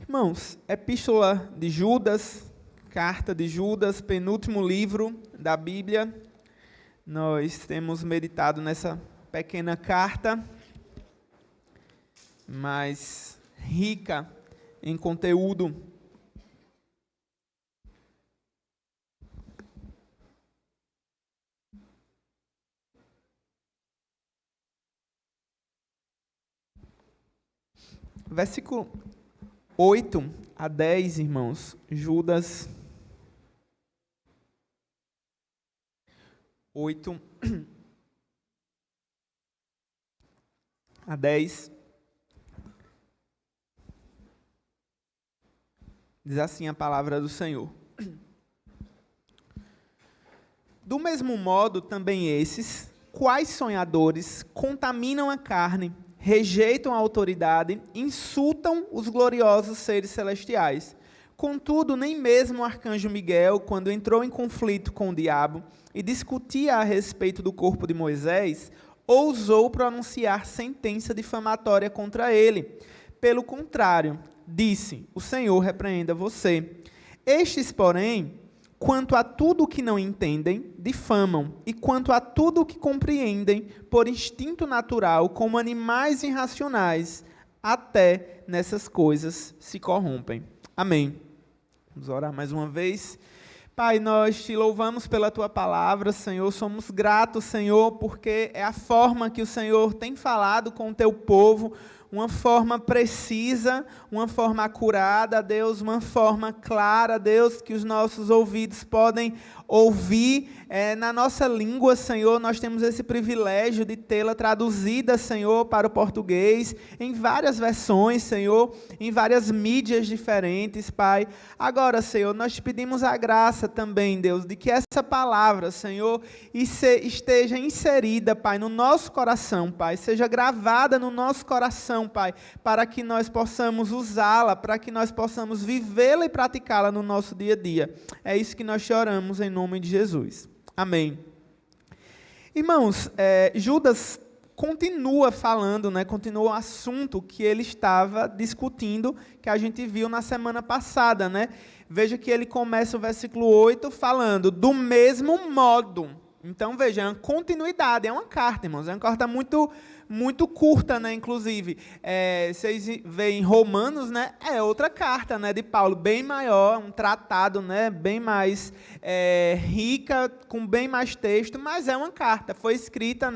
Irmãos, Epístola de Judas, Carta de Judas, penúltimo livro da Bíblia. Nós temos meditado nessa pequena carta, mas rica em conteúdo. Versículo 8 a 10, irmãos, Judas 8 a 10, diz assim a palavra do Senhor. Do mesmo modo, também esses, quais sonhadores, contaminam a carne, rejeitam a autoridade, insultam os gloriosos seres celestiais. Contudo, nem mesmo o arcanjo Miguel, quando entrou em conflito com o diabo e discutia a respeito do corpo de Moisés, ousou pronunciar sentença difamatória contra ele. Pelo contrário, disse: o Senhor repreenda você. Estes, porém, quanto a tudo o que não entendem, difamam, e quanto a tudo o que compreendem, por instinto natural, como animais irracionais, até nessas coisas se corrompem. Amém. Vamos orar mais uma vez. Pai, nós te louvamos pela tua palavra, Senhor. Somos gratos, Senhor, porque é a forma que o Senhor tem falado com o teu povo, uma forma precisa, uma forma acurada, Deus, uma forma clara, Deus, que os nossos ouvidos podem ouvir na nossa língua, Senhor. Nós temos esse privilégio de tê-la traduzida, Senhor, para o português, em várias versões, Senhor, em várias mídias diferentes, Pai. Agora, Senhor, nós te pedimos a graça também, Deus, de que essa palavra, Senhor, esteja inserida, Pai, no nosso coração, Pai, seja gravada no nosso coração, Pai, para que nós possamos usá-la, para que nós possamos vivê-la e praticá-la no nosso dia a dia. É isso que nós te oramos em nome de Jesus. Amém. Irmãos, Judas continua falando, continua o assunto que ele estava discutindo, que a gente viu na semana passada, Veja que ele começa o versículo 8 falando, do mesmo modo. Então, veja, é uma continuidade, é uma carta, irmãos, é uma carta muito curta, inclusive. Vocês veem Romanos, é outra carta, de Paulo, bem maior, um tratado, bem mais rica, com bem mais texto, mas é uma carta, foi escrita,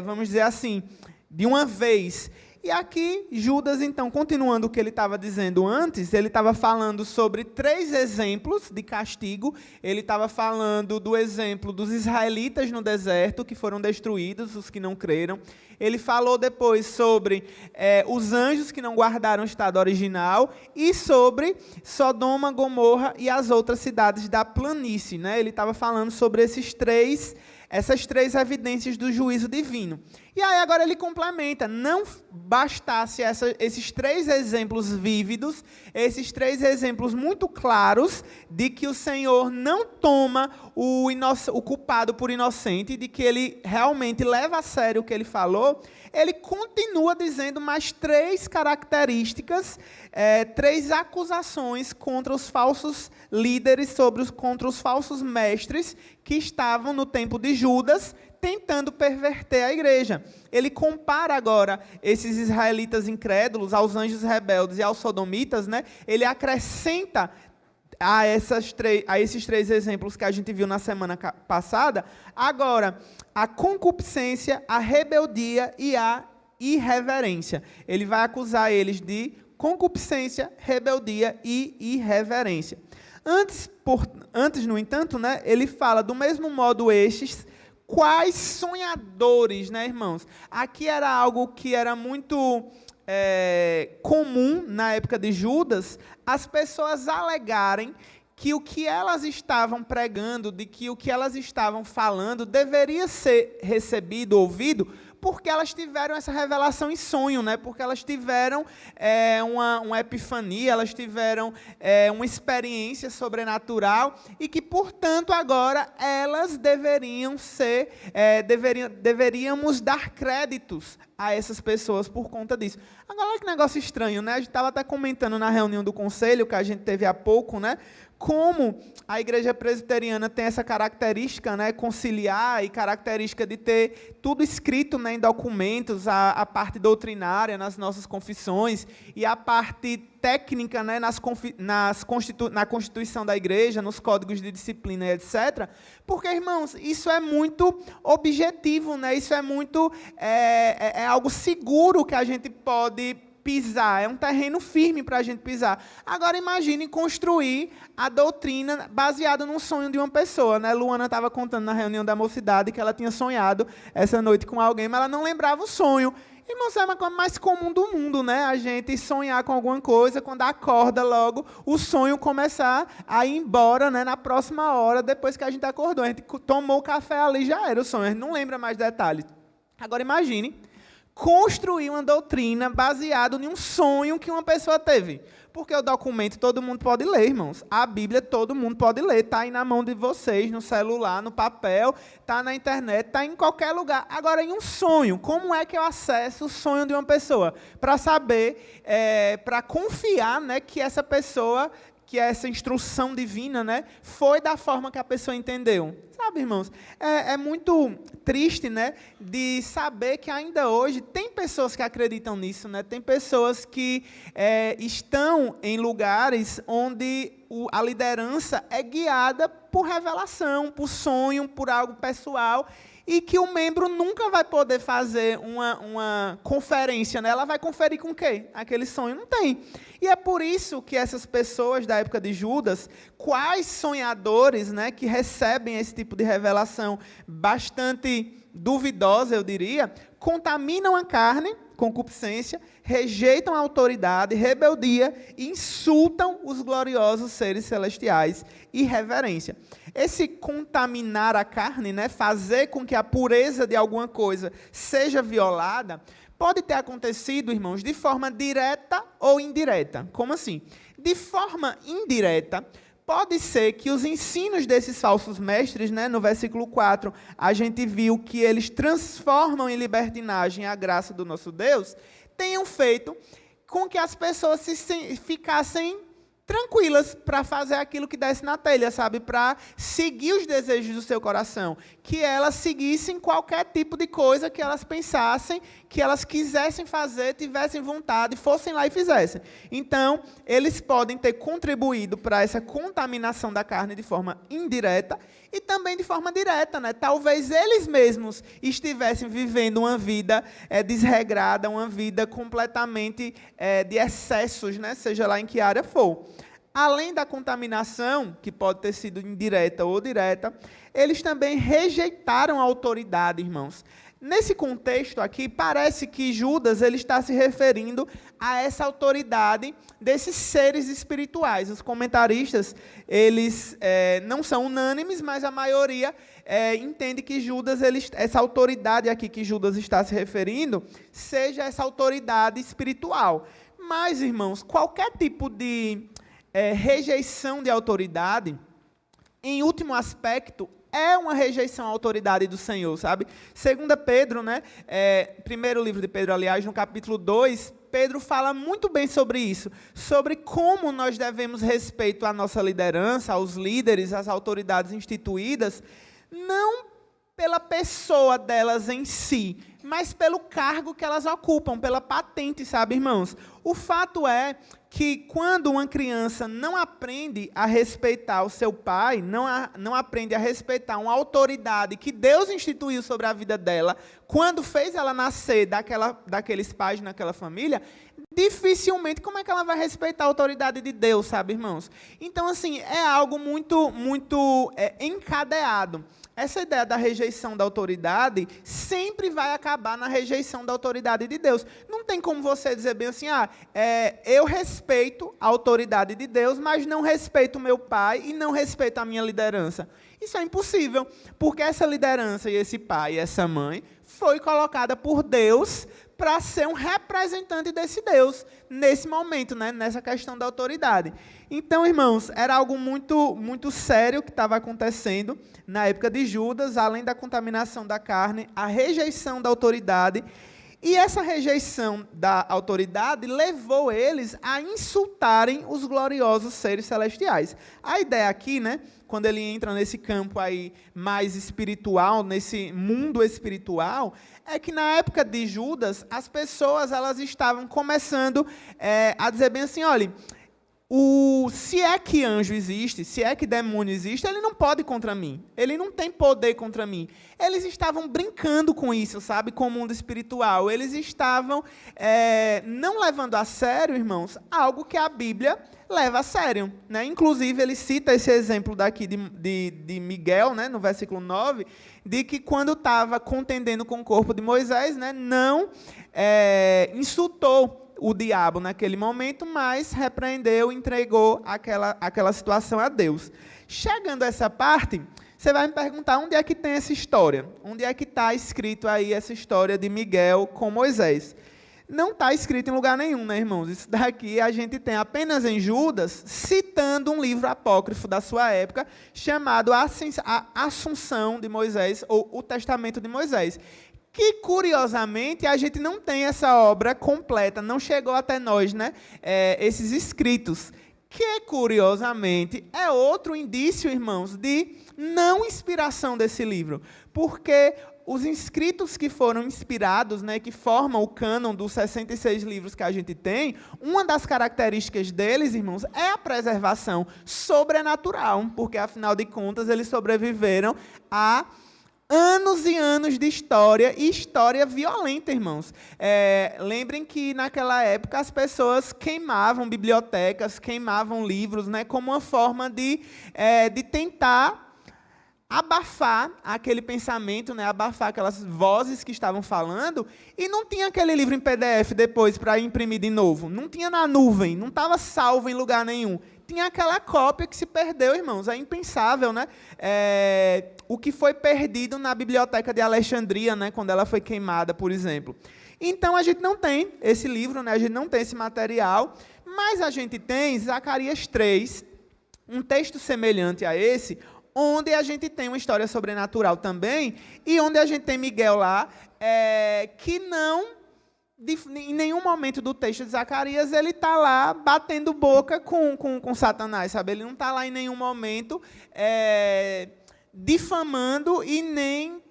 vamos dizer assim, de uma vez. E aqui, Judas, então, continuando o que ele estava dizendo antes, ele estava falando sobre 3 exemplos de castigo. Ele estava falando do exemplo dos israelitas no deserto, que foram destruídos, os que não creram. Ele falou depois sobre os anjos que não guardaram o estado original e sobre Sodoma, Gomorra e as outras cidades da planície. Ele estava falando sobre essas três evidências do juízo divino. E aí agora ele complementa, não bastasse esses 3 exemplos vívidos, esses 3 exemplos muito claros de que o Senhor não toma o culpado por inocente, de que ele realmente leva a sério o que ele falou, ele continua dizendo mais 3 características, 3 acusações contra os falsos líderes, contra os falsos mestres que estavam no tempo de Judas, tentando perverter a igreja. Ele compara agora esses israelitas incrédulos aos anjos rebeldes e aos sodomitas, Ele acrescenta a esses 3 exemplos que a gente viu na semana passada, agora, a concupiscência, a rebeldia e a irreverência. Ele vai acusar eles de concupiscência, rebeldia e irreverência. Antes, no entanto, ele fala, do mesmo modo estes, quais sonhadores, irmãos? Aqui era algo que era muito comum na época de Judas, as pessoas alegarem que o que elas estavam pregando, de que o que elas estavam falando deveria ser recebido, ouvido, porque elas tiveram essa revelação em sonho, porque elas tiveram uma epifania, elas tiveram uma experiência sobrenatural e que, portanto, agora elas deveríamos dar créditos a essas pessoas por conta disso. Agora, olha que negócio estranho, né? A gente estava até comentando na reunião do conselho, que a gente teve há pouco, né? Como a igreja presbiteriana tem essa característica, né, conciliar, e característica de ter tudo escrito, né, em documentos, a parte doutrinária nas nossas confissões e a parte técnica, né, na Constituição da igreja, nos códigos de disciplina, etc. Porque, irmãos, isso é muito objetivo, né? Isso é muito é algo seguro que a gente pode pisar, é um terreno firme para a gente pisar. Agora imagine construir a doutrina baseada num sonho de uma pessoa, né? Luana estava contando na reunião da mocidade que ela tinha sonhado essa noite com alguém, mas ela não lembrava o sonho. Irmãos, é uma coisa mais comum do mundo, né? A gente sonhar com alguma coisa, quando acorda logo, o sonho começar a ir embora, né? Na próxima hora, depois que a gente acordou. A gente tomou o café ali, já era o sonho, a gente não lembra mais detalhes. Agora imagine construir uma doutrina baseada em um sonho que uma pessoa teve. Porque o documento todo mundo pode ler, irmãos. A Bíblia todo mundo pode ler. Está aí na mão de vocês, no celular, no papel, está na internet, está em qualquer lugar. Agora, em um sonho, como é que eu acesso o sonho de uma pessoa? Para saber, para confiar, né, que essa pessoa, que essa instrução divina, né, foi da forma que a pessoa entendeu. Sabe, irmãos, é muito triste, né, de saber que ainda hoje tem pessoas que acreditam nisso, né, tem pessoas que estão em lugares onde a liderança é guiada por revelação, por sonho, por algo pessoal, e que o membro nunca vai poder fazer uma conferência, né? Ela vai conferir com o quê? Aquele sonho não tem. E é por isso que essas pessoas da época de Judas, quais sonhadores, né, que recebem esse tipo de revelação bastante duvidosa, eu diria, contaminam a carne, concupiscência, rejeitam a autoridade, rebeldia e insultam os gloriosos seres celestiais, irreverência. Esse contaminar a carne, né, fazer com que a pureza de alguma coisa seja violada, pode ter acontecido, irmãos, de forma direta ou indireta. Como assim? De forma indireta, pode ser que os ensinos desses falsos mestres, né, no versículo 4, a gente viu que eles transformam em libertinagem a graça do nosso Deus, tenham feito com que as pessoas ficassem tranquilas para fazer aquilo que desce na telha, sabe? Para seguir os desejos do seu coração. Que elas seguissem qualquer tipo de coisa que elas pensassem, que elas quisessem fazer, tivessem vontade, fossem lá e fizessem. Então, eles podem ter contribuído para essa contaminação da carne de forma indireta e também de forma direta, né? Talvez eles mesmos estivessem vivendo uma vida desregrada, uma vida completamente de excessos, né? Seja lá em que área for. Além da contaminação, que pode ter sido indireta ou direta, eles também rejeitaram a autoridade, irmãos. Nesse contexto aqui, parece que Judas ele está se referindo a essa autoridade desses seres espirituais. Os comentaristas, eles não são unânimes, mas a maioria entende que Judas, essa autoridade aqui que Judas está se referindo, seja essa autoridade espiritual. Mas, irmãos, qualquer tipo de rejeição de autoridade, em último aspecto, é uma rejeição à autoridade do Senhor, sabe? Segunda Pedro, né? Primeiro livro de Pedro, aliás, no capítulo 2, Pedro fala muito bem sobre isso, sobre como nós devemos respeito à nossa liderança, aos líderes, às autoridades instituídas, não pela pessoa delas em si, mas pelo cargo que elas ocupam, pela patente, sabe, irmãos? O fato é que quando uma criança não aprende a respeitar o seu pai, não aprende a respeitar uma autoridade que Deus instituiu sobre a vida dela, quando fez ela nascer daqueles pais, naquela família, dificilmente, como é que ela vai respeitar a autoridade de Deus, sabe, irmãos? Então, assim, é algo muito, muito encadeado. Essa ideia da rejeição da autoridade sempre vai acabar na rejeição da autoridade de Deus. Não tem como você dizer bem assim, eu respeito a autoridade de Deus, mas não respeito o meu pai e não respeito a minha liderança. Isso é impossível, porque essa liderança e esse pai e essa mãe foi colocada por Deus para ser um representante desse Deus, nesse momento, né, nessa questão da autoridade. Então, irmãos, era algo muito, muito sério que estava acontecendo na época de Judas, além da contaminação da carne, a rejeição da autoridade, E essa rejeição da autoridade levou eles a insultarem os gloriosos seres celestiais. A ideia aqui, né, quando ele entra nesse campo aí mais espiritual, nesse mundo espiritual, é que na época de Judas, as pessoas elas estavam começando a dizer bem assim, olha, se é que anjo existe, se é que demônio existe, ele não pode contra mim. Ele não tem poder contra mim. Eles estavam brincando com isso, sabe? Com o mundo espiritual. Eles estavam não levando a sério, irmãos, algo que a Bíblia leva a sério, né? Inclusive, ele cita esse exemplo daqui de Miguel, né, no versículo 9, de que quando estava contendendo com o corpo de Moisés, né, não insultou o diabo naquele momento, mas repreendeu, entregou aquela situação a Deus. Chegando a essa parte, você vai me perguntar onde é que tem essa história? Onde é que está escrito aí essa história de Miguel com Moisés? Não está escrito em lugar nenhum, né, irmãos? Isso daqui a gente tem apenas em Judas, citando um livro apócrifo da sua época, chamado A Assunção de Moisés, ou o Testamento de Moisés. Que, curiosamente, a gente não tem essa obra completa, não chegou até nós, né? Esses escritos. Que, curiosamente, é outro indício, irmãos, de não inspiração desse livro. Porque os escritos que foram inspirados, né, que formam o cânon dos 66 livros que a gente tem, uma das características deles, irmãos, é a preservação sobrenatural, porque, afinal de contas, eles sobreviveram a anos e anos de história, e história violenta, irmãos. Lembrem que, naquela época, as pessoas queimavam bibliotecas, queimavam livros, né, como uma forma de tentar abafar aquele pensamento, né, abafar aquelas vozes que estavam falando, e não tinha aquele livro em PDF depois para imprimir de novo. Não tinha na nuvem, não estava salvo em lugar nenhum. Tinha aquela cópia que se perdeu, irmãos. É impensável, né? O que foi perdido na biblioteca de Alexandria, né, quando ela foi queimada, por exemplo. Então, a gente não tem esse livro, né, a gente não tem esse material, mas a gente tem Zacarias 3, um texto semelhante a esse, onde a gente tem uma história sobrenatural também, e onde a gente tem Miguel lá, que não... em nenhum momento do texto de Zacarias ele está lá batendo boca com Satanás, sabe? Ele não está lá em nenhum momento difamando e nem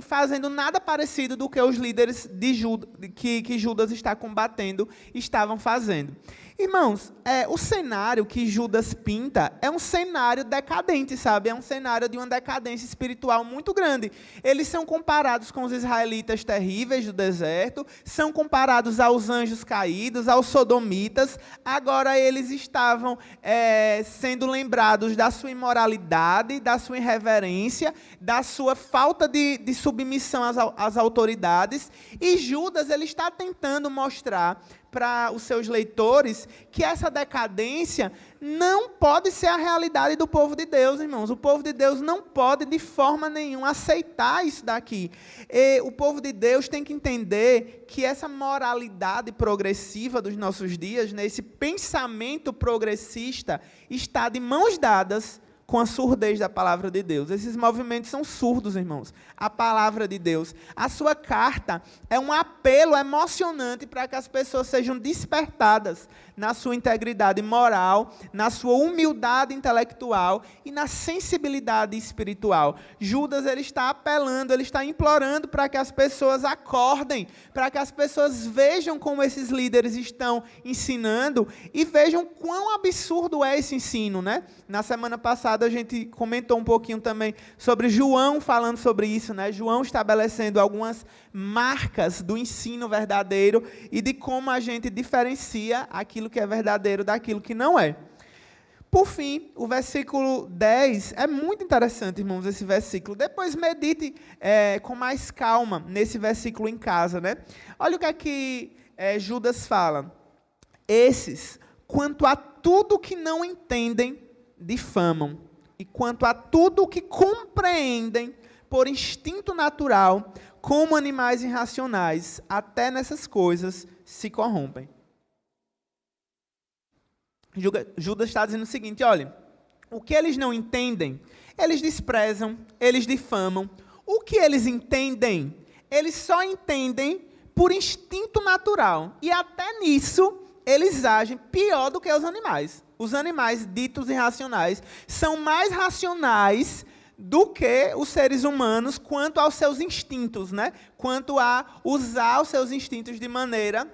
fazendo nada parecido do que os líderes de Judas, que Judas está combatendo estavam fazendo. Irmãos, o cenário que Judas pinta é um cenário decadente, sabe? É um cenário de uma decadência espiritual muito grande. Eles são comparados com os israelitas terríveis do deserto, são comparados aos anjos caídos, aos sodomitas. Agora eles estavam sendo lembrados da sua imoralidade, da sua irreverência, da sua falta de submissão às autoridades. E Judas ele está tentando mostrar para os seus leitores que essa decadência não pode ser a realidade do povo de Deus, irmãos. O povo de Deus não pode, de forma nenhuma, aceitar isso daqui. O povo de Deus tem que entender que essa moralidade progressiva dos nossos dias, né, esse pensamento progressista, está de mãos dadas com a surdez da palavra de Deus. Esses movimentos são surdos, irmãos. A palavra de Deus. A sua carta é um apelo emocionante para que as pessoas sejam despertadas na sua integridade moral, na sua humildade intelectual e na sensibilidade espiritual. Judas ele está apelando, ele está implorando para que as pessoas acordem, para que as pessoas vejam como esses líderes estão ensinando e vejam quão absurdo é esse ensino, né? Na semana passada a gente comentou um pouquinho também sobre João falando sobre isso, né? João estabelecendo algumas marcas do ensino verdadeiro e de como a gente diferencia aquilo que é verdadeiro daquilo que não é. Por fim, o versículo 10 é muito interessante, irmãos, esse versículo. Depois medite com mais calma nesse versículo em casa, né? Olha o que é que Judas fala. Esses, quanto a tudo que não entendem, difamam. E quanto a tudo que compreendem por instinto natural, como animais irracionais, até nessas coisas se corrompem. Judas está dizendo o seguinte, olha, o que eles não entendem, eles desprezam, eles difamam. o que eles entendem? Eles só entendem por instinto natural. E até nisso, eles agem pior do que os animais. Os animais ditos irracionais são mais racionais do que os seres humanos quanto aos seus instintos, né? Quanto a usar os seus instintos de maneira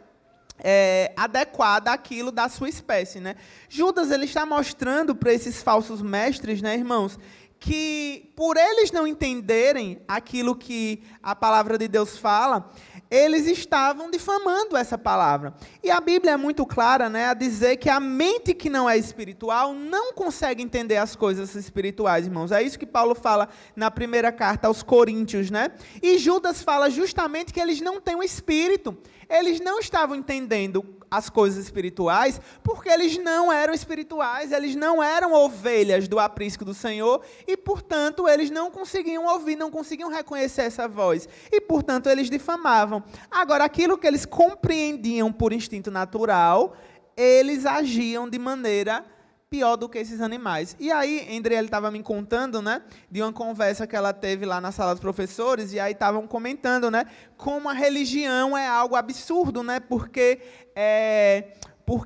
adequada àquilo da sua espécie, né? Judas ele está mostrando para esses falsos mestres, né, irmãos, que por eles não entenderem aquilo que a palavra de Deus fala, eles estavam difamando essa palavra. E a Bíblia é muito clara, né, a dizer que a mente que não é espiritual não consegue entender as coisas espirituais, irmãos. É isso que Paulo fala na primeira carta aos Coríntios, né? E Judas fala justamente que eles não têm o espírito. Eles não estavam entendendo as coisas espirituais porque eles não eram espirituais, eles não eram ovelhas do aprisco do Senhor e, portanto, eles não conseguiam ouvir, não conseguiam reconhecer essa voz e, portanto, eles difamavam. Agora, aquilo que eles compreendiam por instinto natural, eles agiam de maneira pior do que esses animais. E aí, Andriele estava me contando, né, de uma conversa que ela teve lá na sala dos professores, e aí estavam comentando, né, como a religião é algo absurdo, né, porque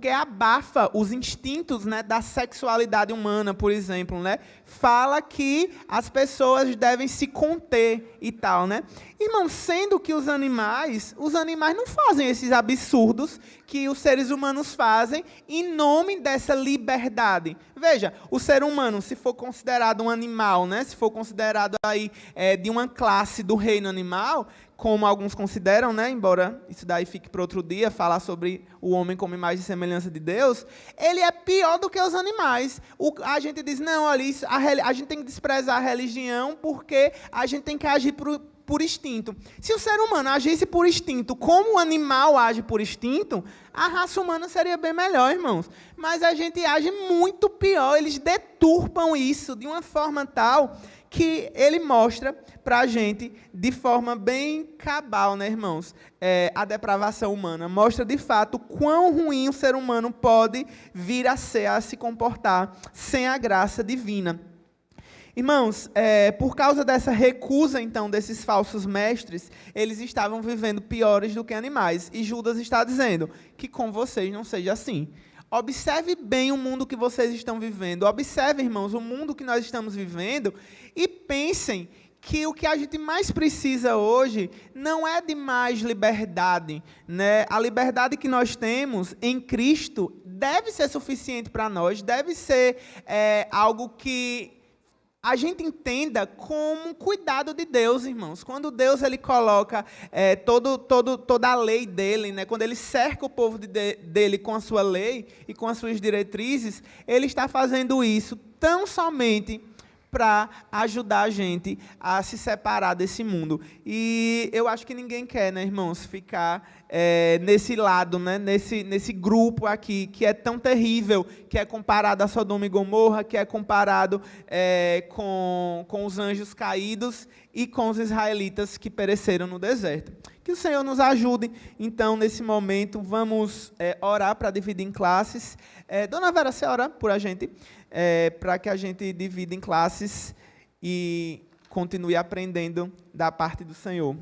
abafa os instintos, né, da sexualidade humana, por exemplo, né? Fala que as pessoas devem se conter e tal, né? Irmão, sendo que os animais não fazem esses absurdos que os seres humanos fazem em nome dessa liberdade. Veja, o ser humano, se for considerado um animal, né, se for considerado aí de uma classe do reino animal, como alguns consideram, né, embora isso daí fique para outro dia, falar sobre o homem como imagem e semelhança de Deus, ele é pior do que os animais. A gente diz, não, olha, a gente tem que desprezar a religião porque a gente tem que agir por instinto. Se o ser humano agisse por instinto como o animal age por instinto, a raça humana seria bem melhor, irmãos. Mas a gente age muito pior, eles deturpam isso de uma forma tal que ele mostra para a gente de forma bem cabal, né, irmãos? A depravação humana. Mostra, de fato, quão ruim o ser humano pode vir a ser, a se comportar sem a graça divina. Irmãos, por causa dessa recusa, então, desses falsos mestres, eles estavam vivendo piores do que animais. E Judas está dizendo que com vocês não seja assim. Observe bem o mundo que vocês estão vivendo. Observe, irmãos, o mundo que nós estamos vivendo e pensem que o que a gente mais precisa hoje não é de mais liberdade, né? A liberdade que nós temos em Cristo deve ser suficiente para nós, deve ser algo que a gente entenda como um cuidado de Deus, irmãos. Quando Deus ele coloca toda a lei dele, né? Quando ele cerca o povo dele com a sua lei e com as suas diretrizes, ele está fazendo isso tão somente para ajudar a gente a se separar desse mundo. E eu acho que ninguém quer, né, irmãos, ficar nesse lado, né, nesse grupo aqui, que é tão terrível, que é comparado a Sodoma e Gomorra, que é comparado com os anjos caídos e com os israelitas que pereceram no deserto. Que o Senhor nos ajude, então, nesse momento. Vamos orar para dividir em classes. Dona Vera, você ora por a gente? Para que a gente divida em classes e continue aprendendo da parte do Senhor.